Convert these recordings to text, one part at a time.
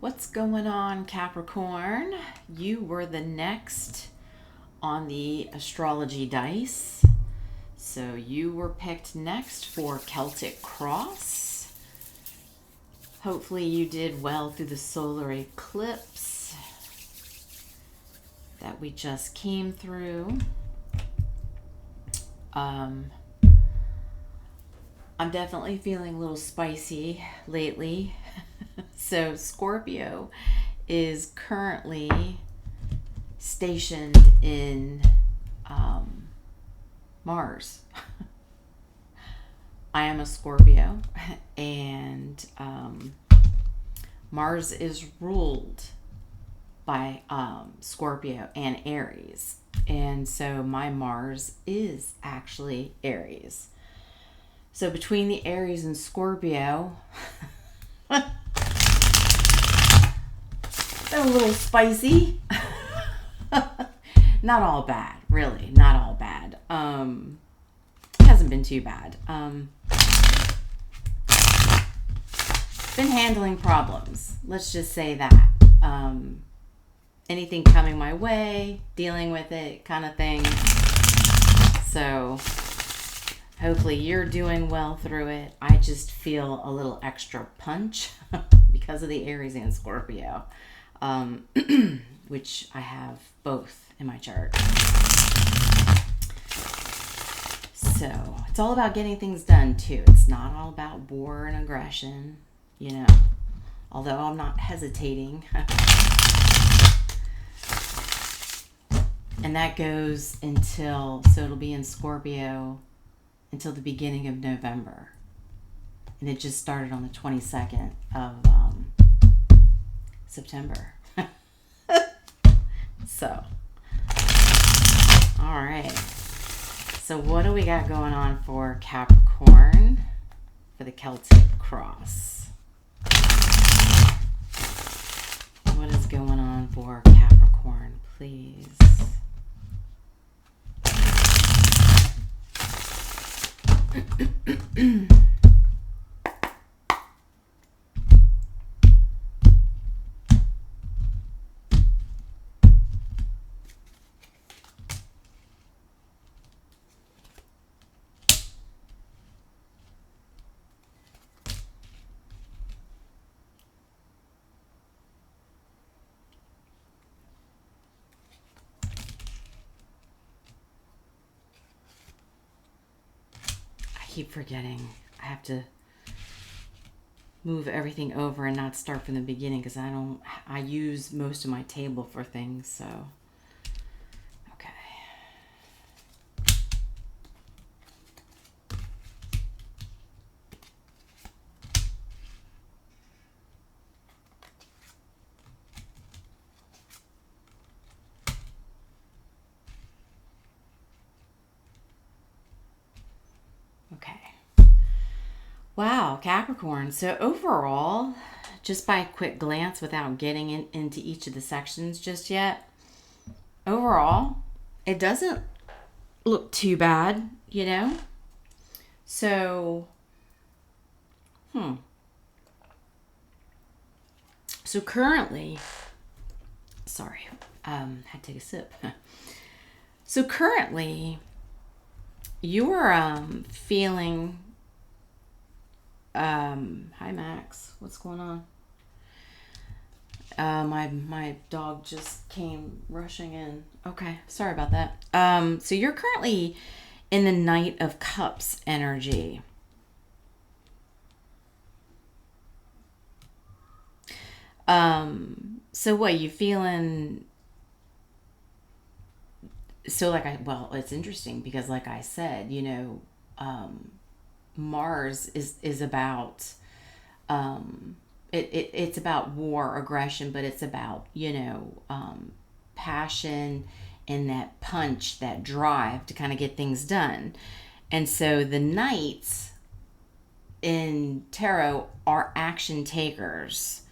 What's going on, Capricorn? You were the next on the astrology dice. So you were picked next for Celtic Cross. Hopefully you did well through the solar eclipse that we just came through. I'm definitely feeling a little spicy lately. So Scorpio is currently stationed in Mars. I am a Scorpio, and Mars is ruled by Scorpio and Aries. And so my Mars is actually Aries. So between the Aries and Scorpio, been a little spicy. Not all bad, really. Not all bad. It hasn't been too bad. Been handling problems. Let's just say that. Anything coming my way, dealing with it, kind of thing. So hopefully you're doing well through it. I just feel a little extra punch because of the Aries and Scorpio, which I have both in my chart. So it's all about getting things done too. It's not all about war and aggression, although I'm not hesitating. And that goes so it'll be in Scorpio until the beginning of November. And it just started on the 22nd of September. So, all right. So what do we got going on for Capricorn for the Celtic Cross? What is going on for Capricorn, please? Keep forgetting. I have to move everything over and not start from the beginning because I use most of my table for things, so okay. Wow, Capricorn. So overall, just by a quick glance without getting into each of the sections just yet, overall, it doesn't look too bad, So, So currently, sorry, had to take a sip. So currently, you're feeling... hi Max, what's going on? My dog just came rushing in. Okay, sorry about that. So you're currently in the Knight of Cups energy. So what, you feeling... So it's interesting because like I said, Mars is about it's about war, aggression, but it's about passion and that punch, that drive to kind of get things done. And so the knights in tarot are action takers,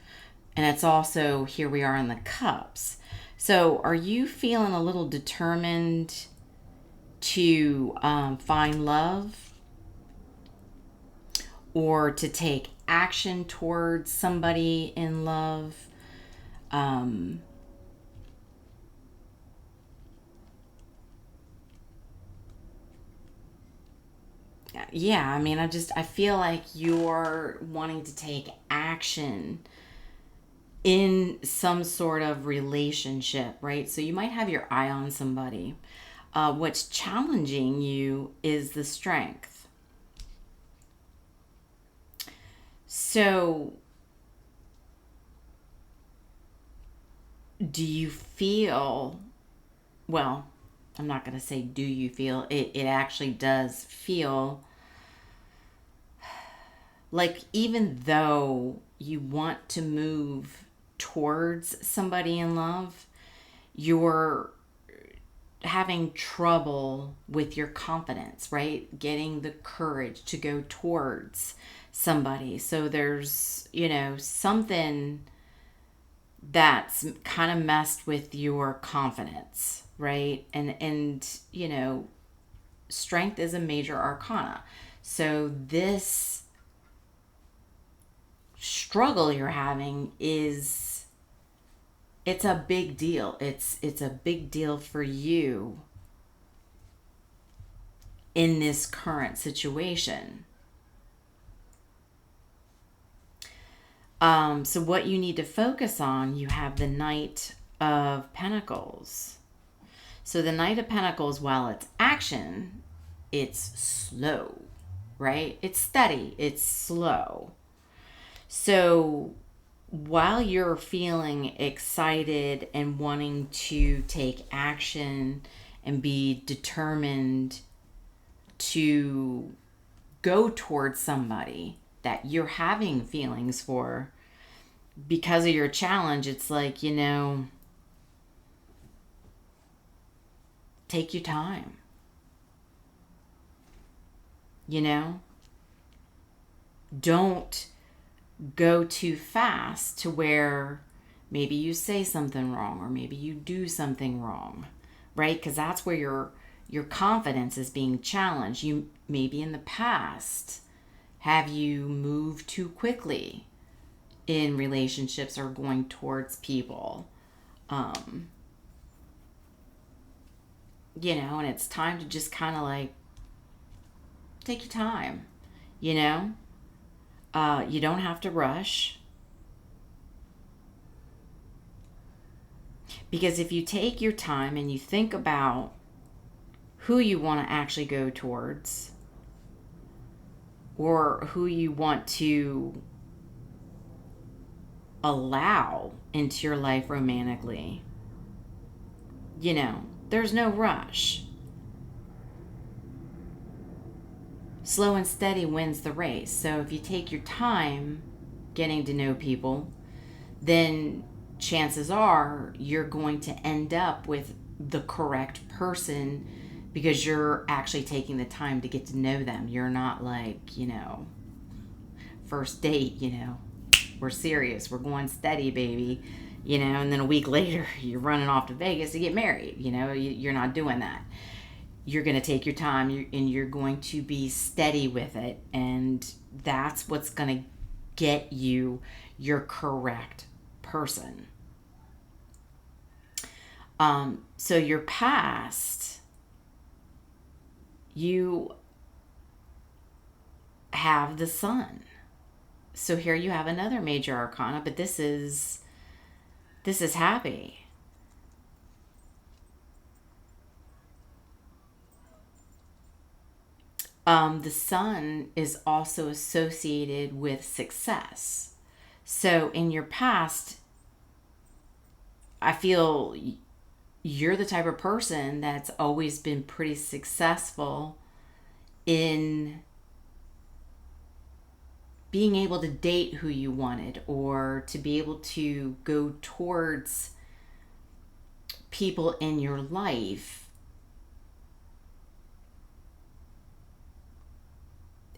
and it's also, here we are in the cups. So are you feeling a little determined to find love, or to take action towards somebody in love, Um, yeah, I mean, I feel like you're wanting to take action in some sort of relationship, right? So you might have your eye on somebody. What's challenging you is the strength. So, do you feel, well, I'm not going to say do you feel, it actually does feel like even though you want to move towards somebody in love, you're having trouble with your confidence, right? Getting the courage to go towards somebody. So there's, something that's kind of messed with your confidence, right? And strength is a major arcana. So this struggle you're having it's a big deal. It's a big deal for you in this current situation. So what you need to focus on, you have the Knight of Pentacles. So the Knight of Pentacles, while it's action, it's slow, right? It's steady, it's slow. So while you're feeling excited and wanting to take action and be determined to go towards somebody that you're having feelings for because of your challenge, it's like, take your time. Don't go too fast to where maybe you say something wrong or maybe you do something wrong, right? Because that's where your confidence is being challenged. You maybe in the past have you moved too quickly in relationships or going towards people, and it's time to just kind of like take your time, you know. You don't have to rush. Because if you take your time and you think about who you want to actually go towards or who you want to allow into your life romantically, there's no rush. Slow and steady wins the race. So if you take your time getting to know people, then chances are you're going to end up with the correct person because you're actually taking the time to get to know them. You're not like, first date, we're serious, we're going steady, baby, and then a week later you're running off to Vegas to get married. You're not doing that. You're going to take your time and you're going to be steady with it. And that's what's going to get you your correct person. So your past, you have the Sun. So here you have another major arcana, but this is happy. The Sun is also associated with success. So in your past, I feel you're the type of person that's always been pretty successful in being able to date who you wanted or to be able to go towards people in your life.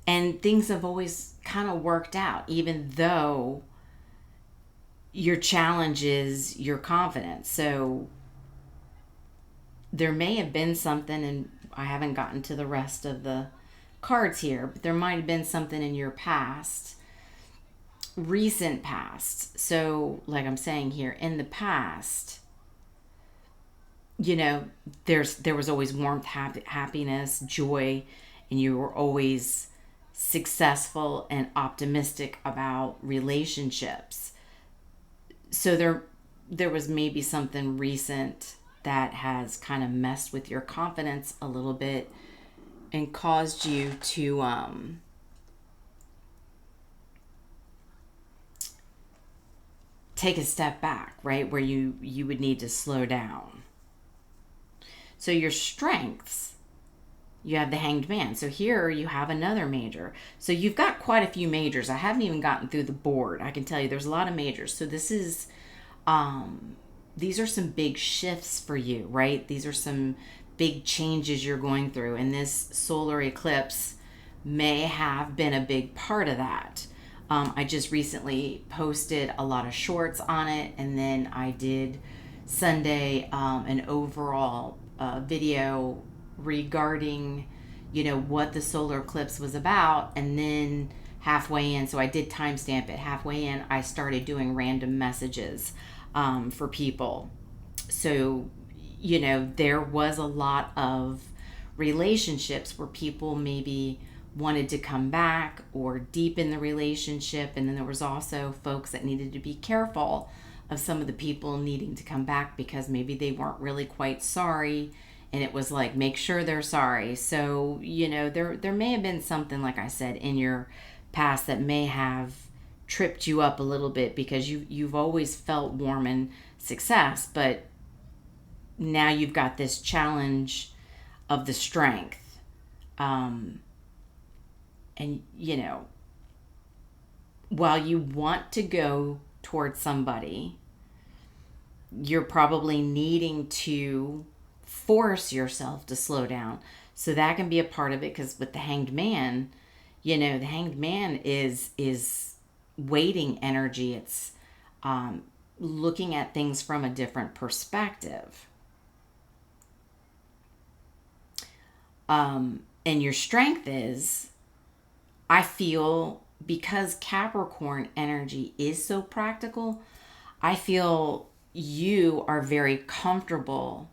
And things have always kind of worked out, even though your challenge is your confidence. So there may have been something, and I haven't gotten to the rest of the cards here, but there might have been something in your past recent past. So like I'm saying here, in the past, you know, there was always warmth, happiness, joy, and you were always successful and optimistic about relationships. So there was maybe something recent that has kind of messed with your confidence a little bit and caused you to take a step back, right? Where you would need to slow down. So your strengths, you have the Hanged Man. So here you have another major. So you've got quite a few majors. I haven't even gotten through the board. I can tell you there's a lot of majors. So this is, these are some big shifts for you, right? These are some big changes you're going through. And this solar eclipse may have been a big part of that. I just recently posted a lot of shorts on it. And then I did Sunday an overall video regarding, you know, what the solar eclipse was about. And then halfway in, so I did timestamp it, halfway in I started doing random messages for people. So, you know, there was a lot of relationships where people maybe wanted to come back or deepen the relationship, and then there was also folks that needed to be careful of some of the people needing to come back because maybe they weren't really quite sorry, and it was like, make sure they're sorry. So, you know, there may have been something, like I said, in your past that may have tripped you up a little bit because you've always felt warm and success, but now you've got this challenge of the strength. And, you know, while you want to go towards somebody, you're probably needing to force yourself to slow down. So that can be a part of it, because with the Hanged Man, you know, the Hanged Man is waiting energy. It's looking at things from a different perspective. And your strength is, I feel, because Capricorn energy is so practical, I feel you are very comfortable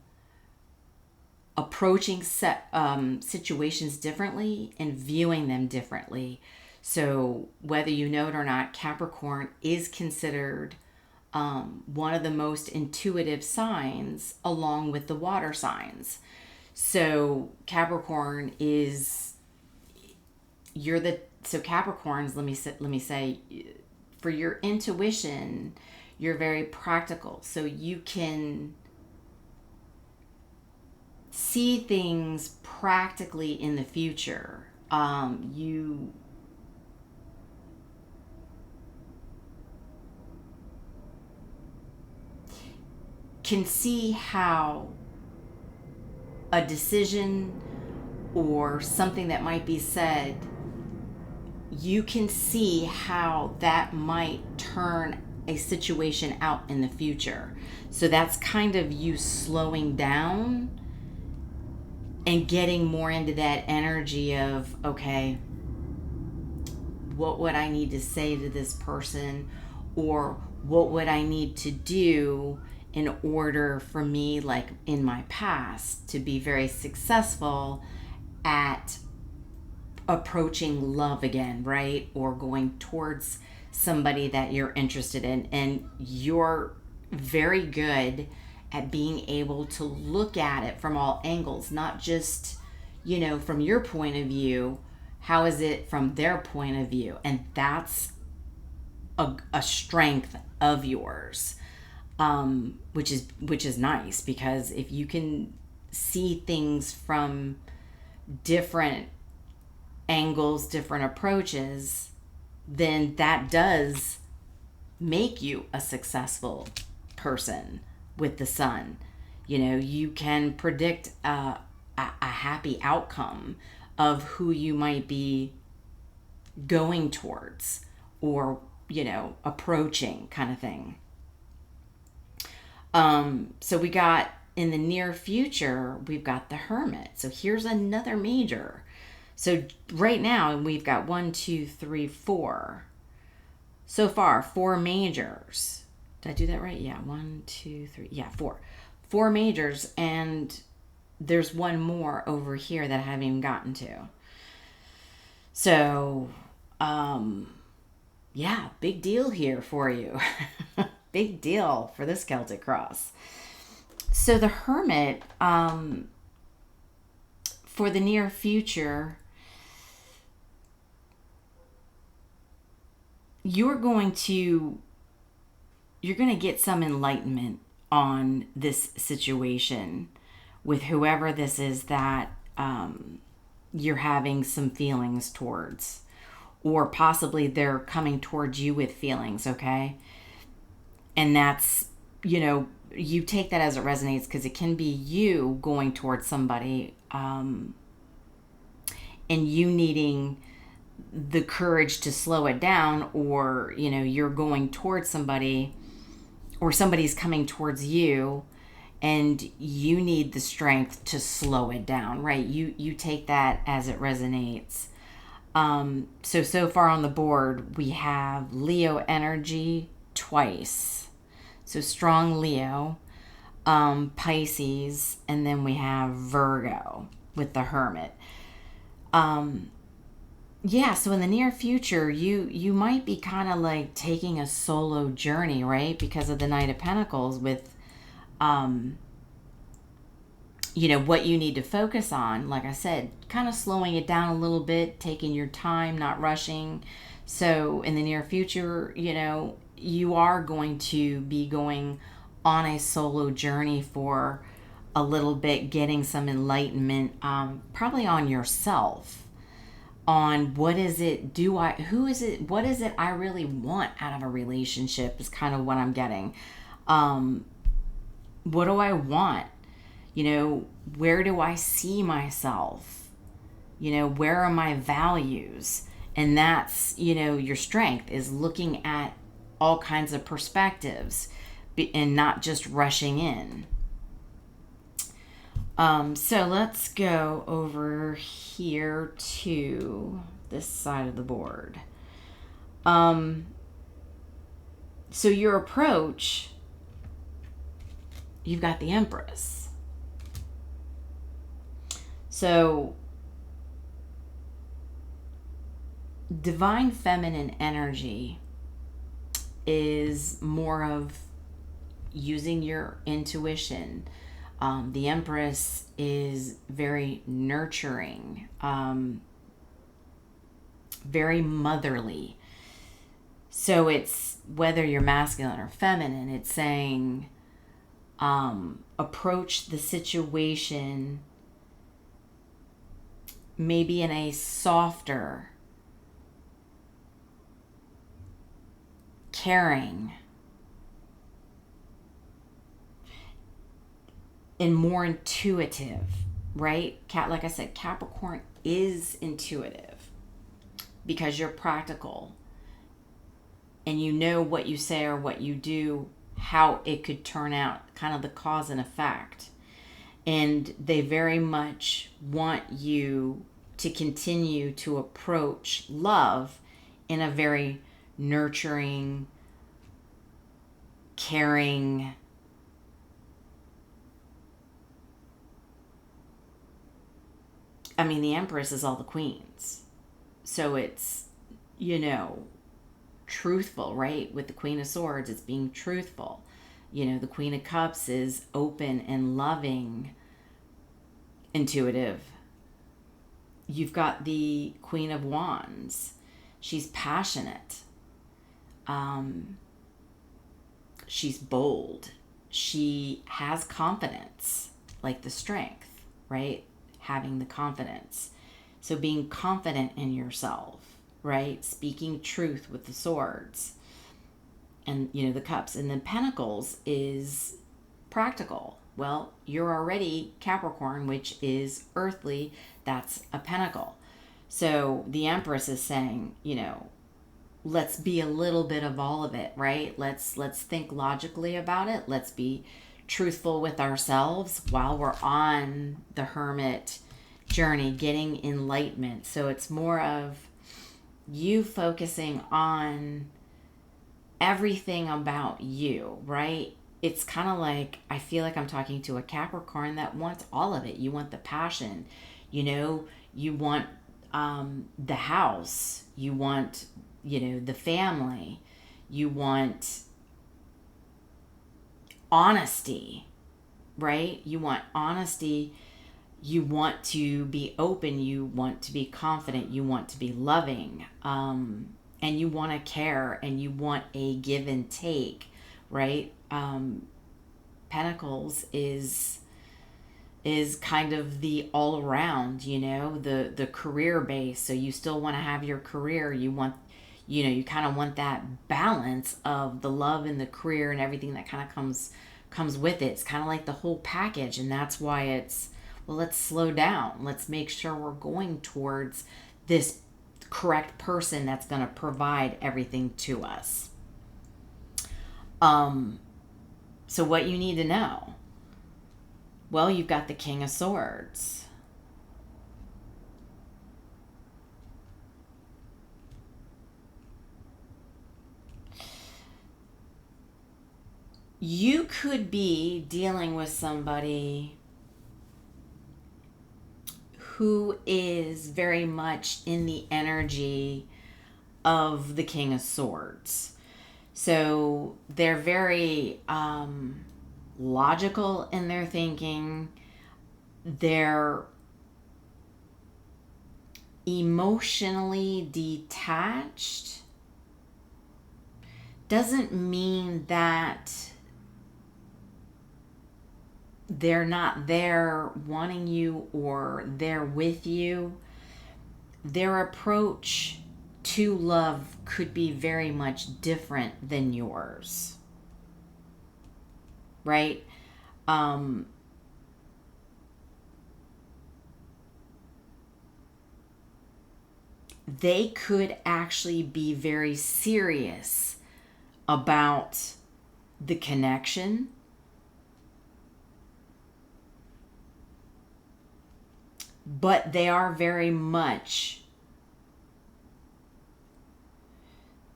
approaching situations differently and viewing them differently. So whether you know it or not, Capricorn is considered one of the most intuitive signs along with the water signs. So Capricorn is, so Capricorns, let me say, for your intuition, you're very practical. So you can see things practically in the future. You can see how a decision or something that might be said, you can see how that might turn a situation out in the future. So that's kind of you slowing down and getting more into that energy of, okay, what would I need to say to this person, or what would I need to do in order for me, like in my past, to be very successful at approaching love again, right? Or going towards somebody that you're interested in. And you're very good at being able to look at it from all angles, not just, you know, from your point of view. How is it from their point of view? And that's a strength of yours, which is nice, because if you can see things from different angles, different approaches, then that does make you a successful person with the sun. You know, you can predict a happy outcome of who you might be going towards, or, you know, approaching, kind of thing. So we got, in the near future, we've got the Hermit. So here's another major. So right now we've got 1, 2, 3, 4. So far, 4 majors. Did I do that right? Yeah, 1, 2, 3. Yeah, 4. 4 majors, and there's one more over here that I haven't even gotten to. So, yeah, big deal here for you. Big deal for this Celtic cross. So the Hermit, for the near future, you're going to get some enlightenment on this situation with whoever this is that you're having some feelings towards, or possibly they're coming towards you with feelings, okay? And that's, you take that as it resonates, because it can be you going towards somebody and you needing the courage to slow it down, or, you're going towards somebody, or somebody's coming towards you and you need the strength to slow it down, right? You take that as it resonates. So far on the board, we have Leo energy twice. So strong Leo, Pisces, and then we have Virgo with the Hermit. Yeah, so in the near future, you might be kind of like taking a solo journey, right? Because of the Knight of Pentacles with, what you need to focus on. Like I said, kind of slowing it down a little bit, taking your time, not rushing. So in the near future, you are going to be going on a solo journey for a little bit, getting some enlightenment, probably on yourself, on what is it I really want out of a relationship, is kind of what I'm getting. What do I want? Where do I see myself? Where are my values? And that's, your strength is looking at all kinds of perspectives and not just rushing in. So let's go over here to this side of the board. So your approach, you've got the Empress. So divine feminine energy is more of using your intuition. The Empress is very nurturing, very motherly. So it's, whether you're masculine or feminine, it's saying approach the situation maybe in a softer, caring, and more intuitive, right? Like I said, Capricorn is intuitive because you're practical and you know what you say or what you do, how it could turn out, kind of the cause and effect. And they very much want you to continue to approach love in a very nurturing, caring, the Empress is all the queens. So it's, truthful, right? With the Queen of Swords, it's being truthful. The Queen of Cups is open and loving, intuitive. You've got the Queen of Wands. She's passionate. She's bold. She has confidence, like the strength, right? Having the confidence. So being confident in yourself, right? Speaking truth with the swords. And, the cups. And then Pentacles is practical. Well, you're already Capricorn, which is earthly. That's a pentacle. So the Empress is saying, let's be a little bit of all of it, right? Let's think logically about it. Let's be truthful with ourselves while we're on the Hermit journey, getting enlightenment. So it's more of you focusing on everything about you, right? It's kind of like, I feel like I'm talking to a Capricorn that wants all of it. You want the passion, you know, you want the house, you want, the family, you want honesty, right? You want honesty. You want to be open. You want to be confident. You want to be loving. And you want to care, and you want a give and take, right? Pentacles is kind of the all around, the career base. So you still want to have your career. You want, you kind of want that balance of the love and the career and everything that kind of comes with it. It's kind of like the whole package, and that's why it's, well, let's slow down. Let's make sure we're going towards this correct person that's going to provide everything to us. So what you need to know? Well, you've got the King of Swords. You could be dealing with somebody who is very much in the energy of the King of Swords. So they're very logical in their thinking. They're emotionally detached. Doesn't mean that they're not there wanting you or they're with you. Their approach to love could be very much different than yours, right? They could actually be very serious about the connection, but they are very much,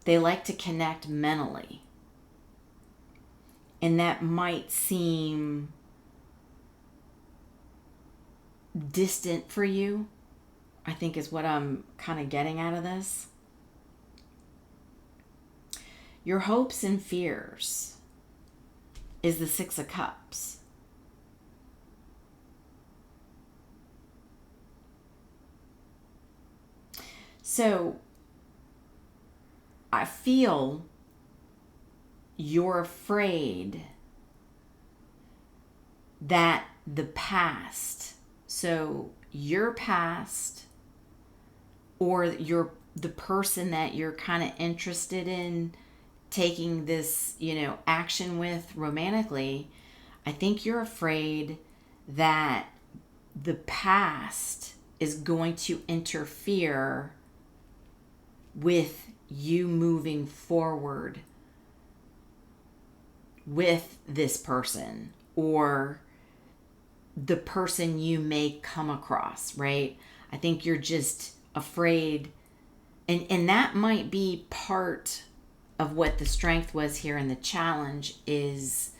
they like to connect mentally. And that might seem distant for you, I think is what I'm kind of getting out of this. Your hopes and fears is the Six of Cups. So I feel you're afraid that the past, so your past or the person that you're kind of interested in taking this, action with romantically, I think you're afraid that the past is going to interfere with you moving forward with this person or the person you may come across, right? I think you're just afraid, and that might be part of what the strength was here in the challenge is,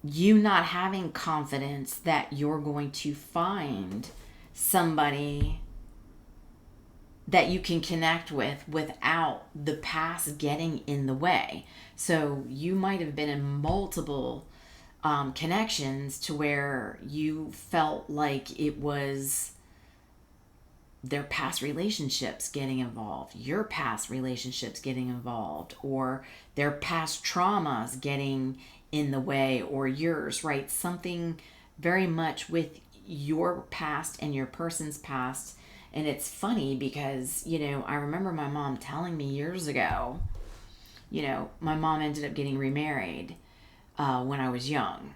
you not having confidence that you're going to find somebody that you can connect with without the past getting in the way. So you might have been in multiple connections to where you felt like it was their past relationships getting involved, your past relationships getting involved, or their past traumas getting in the way, or yours, right? Something very much with your past and your person's past. And it's funny because, I remember my mom telling me years ago, my mom ended up getting remarried when I was young.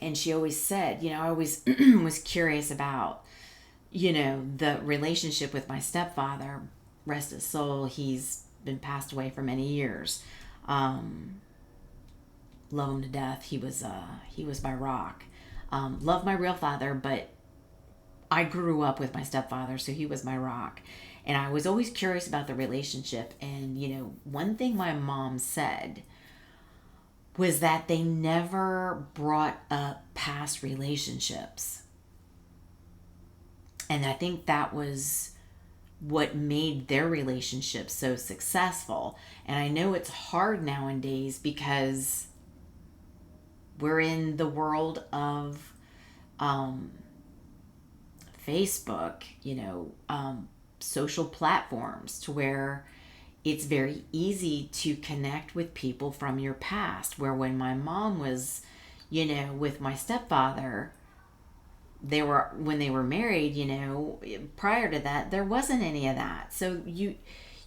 And she always said, I always was curious about, the relationship with my stepfather. Rest his soul. He's been passed away for many years. Love him to death. He was my rock. Love my real father, but I grew up with my stepfather, so he was my rock. And I was always curious about the relationship. And, one thing my mom said was that they never brought up past relationships. And I think that was what made their relationship so successful. And I know it's hard nowadays because we're in the world of Facebook, social platforms, to where it's very easy to connect with people from your past. Where when my mom was, with my stepfather, when they were married, prior to that, there wasn't any of that. So you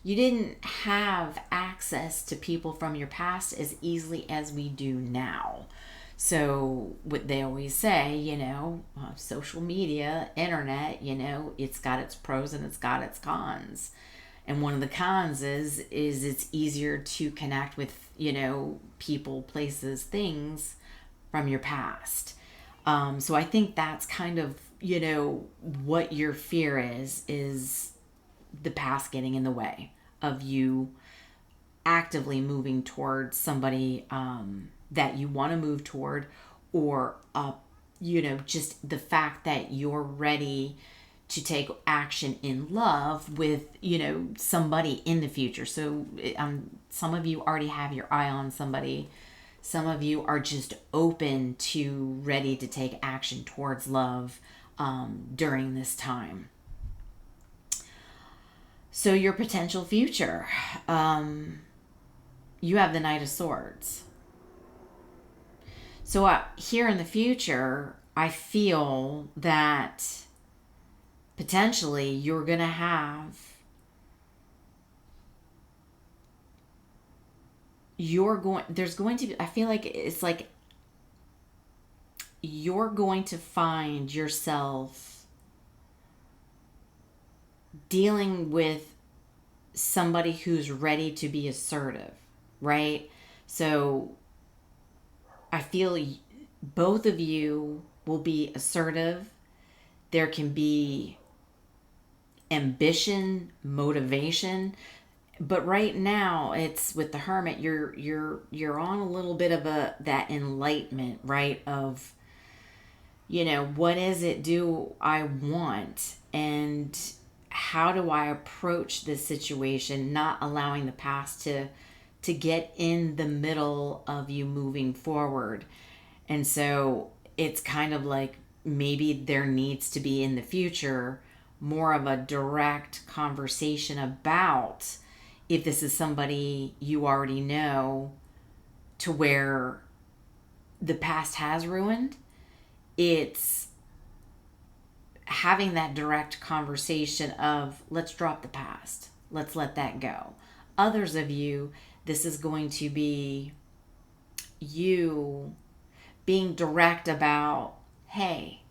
didn't have access to people from your past as easily as we do now. So what they always say, social media, internet, it's got its pros and it's got its cons. And one of the cons is it's easier to connect with, people, places, things from your past. So I think that's kind of, what your fear is the past getting in the way of you actively moving towards somebody that you want to move toward, or, just the fact that you're ready to take action in love with, somebody in the future. So some of you already have your eye on somebody. Some of you are just open to ready to take action towards love during this time. So your potential future, you have the Knight of Swords. So here in the future, I feel that potentially you're going to have I feel like it's like you're going to find yourself dealing with somebody who's ready to be assertive, right? So I feel both of you will be assertive. There can be ambition, motivation, but right now it's with the Hermit. You're on a little bit of that enlightenment, right? Of what is it do I want, and how do I approach this situation, not allowing the past to get in the middle of you moving forward. And so it's kind of like maybe there needs to be in the future more of a direct conversation about if this is somebody you already know, to where the past has ruined. It's having that direct conversation of, let's drop the past. Let's let that go. Others of you, this is going to be you being direct about, hey,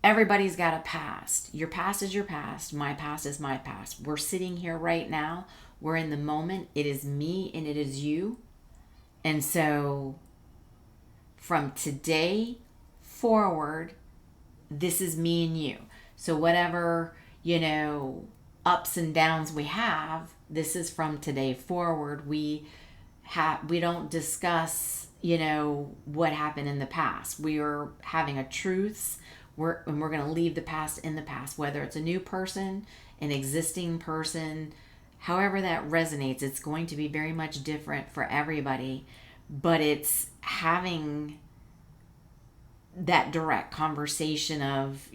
everybody's got a past. Your past is your past. My past is my past. We're sitting here right now. We're in the moment. It is me and it is you. And so from today forward, this is me and you. So whatever, ups and downs we have, this is from today forward. We don't discuss, what happened in the past. We are having a truce. We're going to leave the past in the past, whether it's a new person, an existing person, however that resonates. It's going to be very much different for everybody, but it's having that direct conversation of,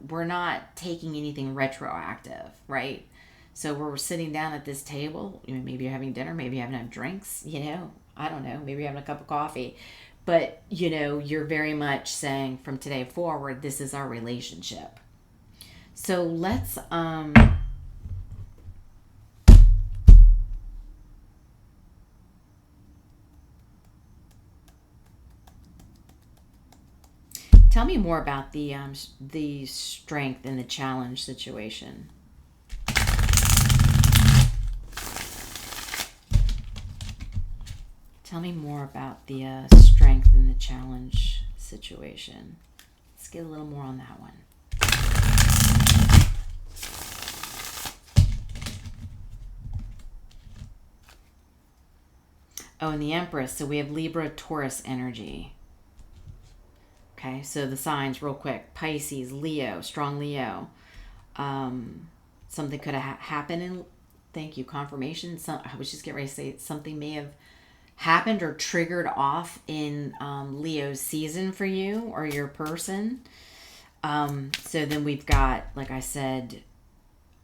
we're not taking anything retroactive, right? So we're sitting down at this table, maybe you're having dinner, maybe you haven't had drinks, I don't know, maybe you're having a cup of coffee, but, you're very much saying from today forward, this is our relationship. So let's, tell me more about the strength and the challenge situation. Tell me more about the strength and the challenge situation. Let's get a little more on that one. Oh, and the Empress. So we have Libra, Taurus energy. Okay, so the signs real quick. Pisces, Leo, strong Leo. Something could have happened in, thank you, confirmation. I was just getting ready to say something may have happened or triggered off in Leo's season for you or your person. So then we've got, like I said,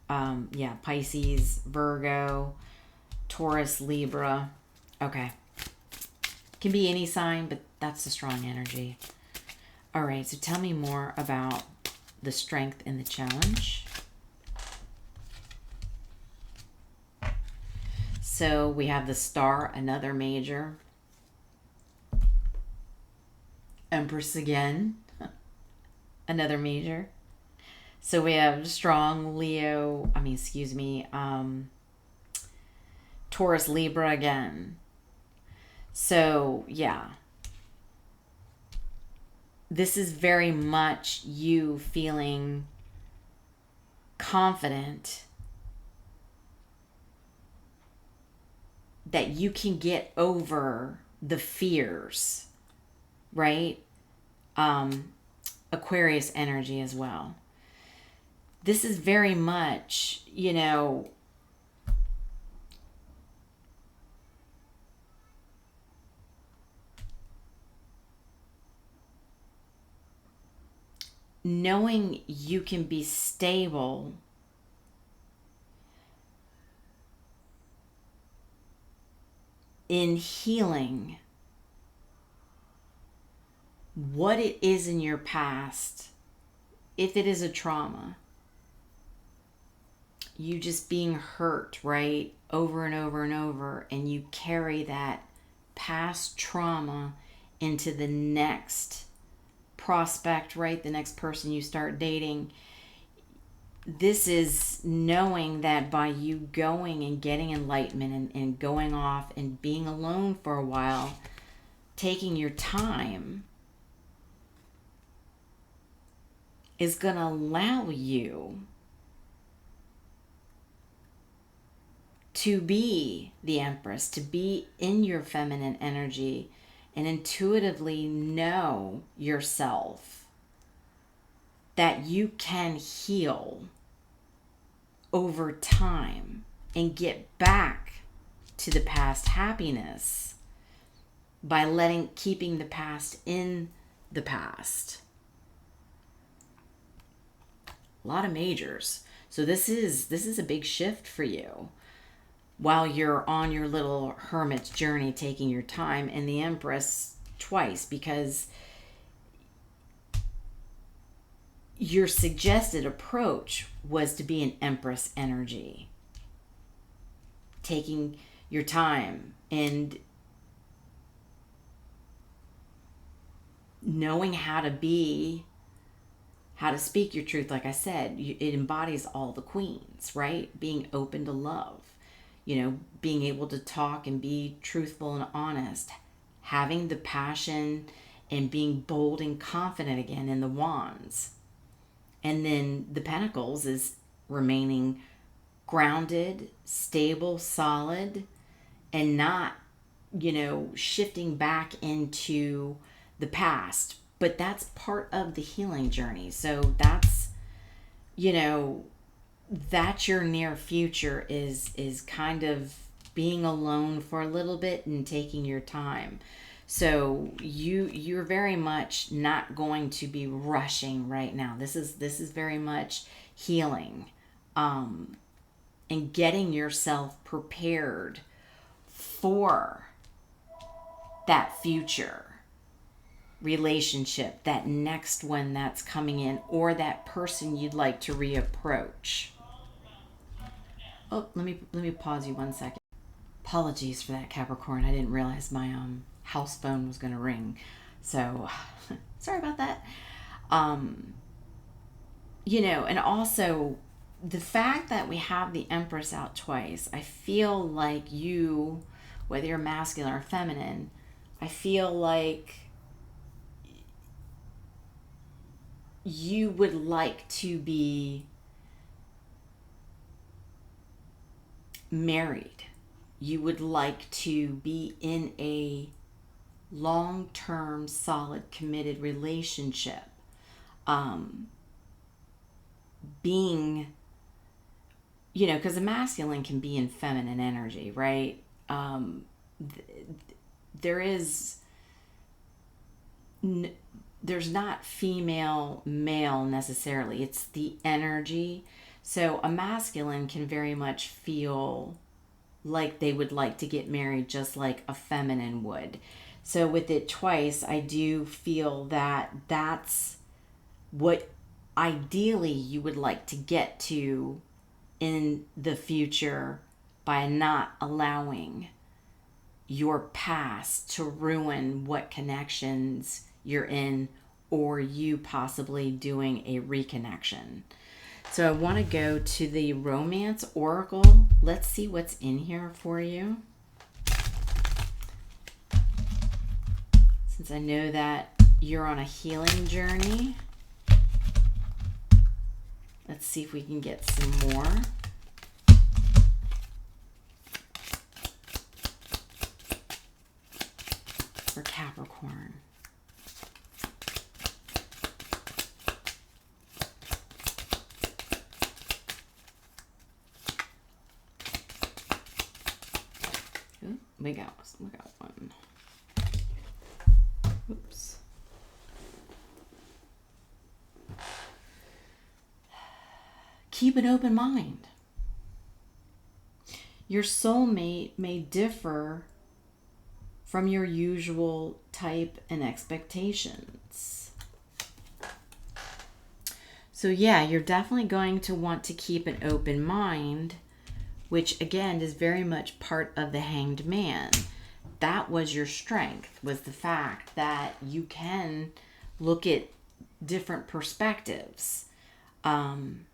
Pisces, Virgo, Taurus, Libra. Okay. Can be any sign, but that's the strong energy. All right, so tell me more about the strength and the challenge. So we have the Star, another major. Empress again, another major. So we have strong Taurus, Libra again. So, yeah. This is very much you feeling confident that you can get over the fears, right? Aquarius energy as well. This is very much, knowing you can be stable in healing what it is in your past, if it is a trauma, you just being hurt, right, over and over and over, and you carry that past trauma into the next prospect, right, the next person you start dating. This is knowing that by you going and getting enlightenment and going off and being alone for a while, taking your time, is going to allow you to be the Empress, to be in your feminine energy and intuitively know yourself, that you can heal over time and get back to the past happiness by keeping the past in the past. A lot of majors. So this is a big shift for you while you're on your little hermit's journey, taking your time, and the Empress twice, because your suggested approach was to be an Empress energy, taking your time and knowing how to speak your truth. Like I said, it embodies all the queens, right? Being open to love, being able to talk and be truthful and honest, having the passion and being bold and confident again in the wands. And then the Pentacles is remaining grounded, stable, solid, and not, shifting back into the past. But that's part of the healing journey. So that's, that's your near future is kind of being alone for a little bit and taking your time. So you're very much not going to be rushing right now. This is very much healing, and getting yourself prepared for that future relationship, that next one that's coming in, or that person you'd like to reapproach. Oh, let me pause you 1 second. Apologies for that, Capricorn. I didn't realize my house phone was going to ring. So, sorry about that. And also the fact that we have the Empress out twice, I feel like you, whether you're masculine or feminine, I feel like you would like to be married. You would like to be in a long-term, solid, committed relationship. Being, because a masculine can be in feminine energy, right? There is, there's not female, male necessarily. It's the energy. So a masculine can very much feel like they would like to get married just like a feminine would. So with it twice, I do feel that that's what ideally you would like to get to in the future by not allowing your past to ruin what connections you're in or you possibly doing a reconnection. So I want to go to the Romance Oracle. Let's see what's in here for you. Since I know that you're on a healing journey, let's see if we can get some more. For Capricorn. Ooh, we got one. Oops. Keep an open mind. Your soulmate may differ from your usual type and expectations. So yeah, you're definitely going to want to keep an open mind, which again is very much part of the Hanged Man. That was your strength, was the fact that you can look at different perspectives. And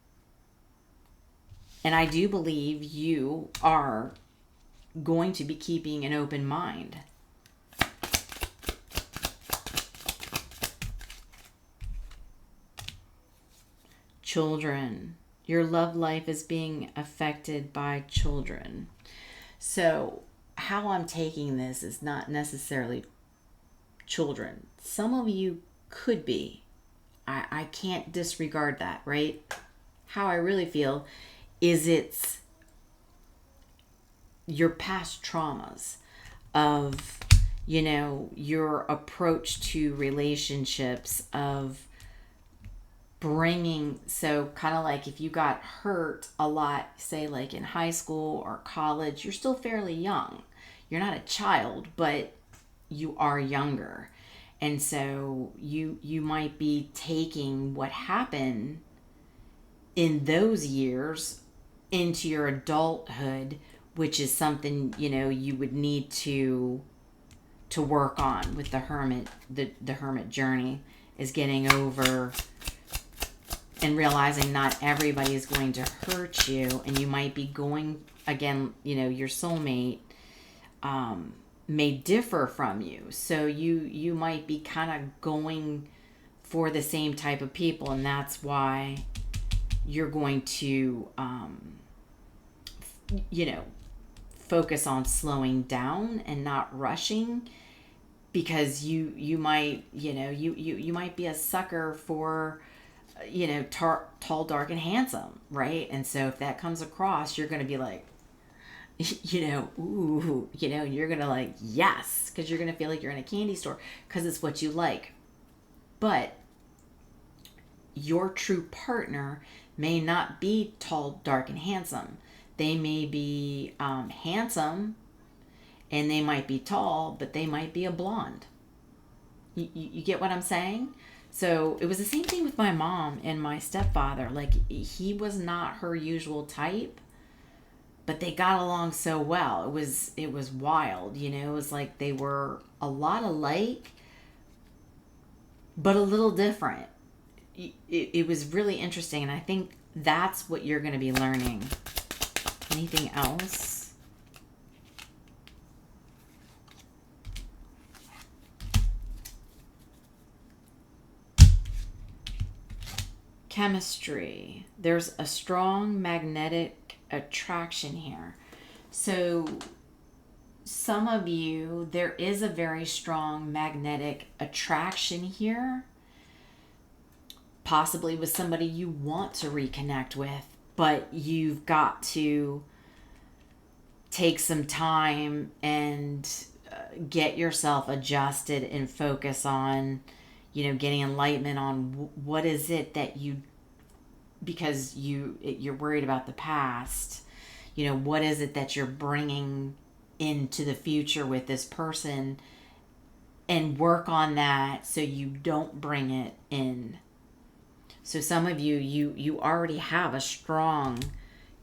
I do believe you are going to be keeping an open mind. Children. Your love life is being affected by children. So how I'm taking this is not necessarily children. Some of you could be. I can't disregard that, right? How I really feel is it's your past traumas of, your approach to relationships, of bringing, so kind of like if you got hurt a lot, say like in high school or college, you're still fairly young. You're not a child, but you are younger. And so you might be taking what happened in those years into your adulthood, which is something, you would need to work on with the hermit, the hermit journey, is getting over and realizing not everybody is going to hurt you, and you might be going, again, your soulmate may differ from you. So you might be kind of going for the same type of people, and that's why you're going to, focus on slowing down and not rushing, because you might, you might be a sucker for, tall, dark, and handsome, right? And so if that comes across, you're going to be like, ooh, you're going to like, yes, because you're going to feel like you're in a candy store because it's what you like. But your true partner may not be tall, dark, and handsome. They may be handsome, and they might be tall, but they might be a blonde. You get what I'm saying? So it was the same thing with my mom and my stepfather. Like, he was not her usual type, but they got along so well. It was wild, It was like they were a lot alike, but a little different. It was really interesting, and I think that's what you're going to be learning. Anything else? chemistry. There's a strong magnetic attraction here. So some of you, there is a very strong magnetic attraction here, possibly with somebody you want to reconnect with, but you've got to take some time and get yourself adjusted and focus on, getting enlightenment on what is it that you, because you're worried about the past, what is it that you're bringing into the future with this person, and work on that so you don't bring it in. So some of you already have a strong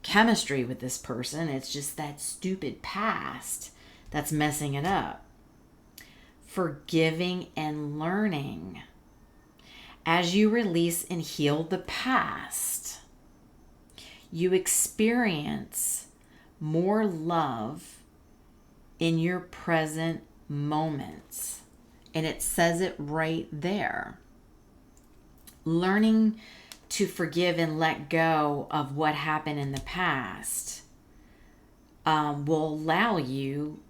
chemistry with this person. It's just that stupid past that's messing it up. Forgiving and learning. As you release and heal the past, you experience more love in your present moments. And it says it right there. Learning to forgive and let go of what happened in the past will allow you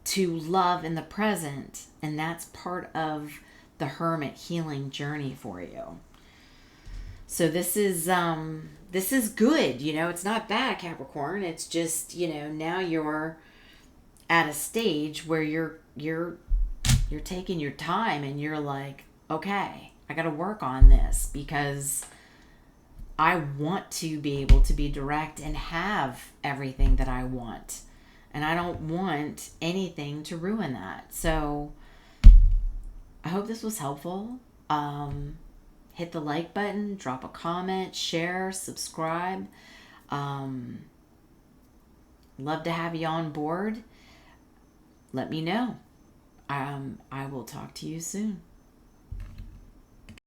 to love in the present. And that's part of the hermit healing journey for you. So this is good. It's not bad, Capricorn. It's just, now you're at a stage where you're taking your time and you're like, okay, I got to work on this because I want to be able to be direct and have everything that I want. And I don't want anything to ruin that. So I hope this was helpful. Hit the like button, drop a comment, share, subscribe. Love to have you on board. Let me know. I will talk to you soon.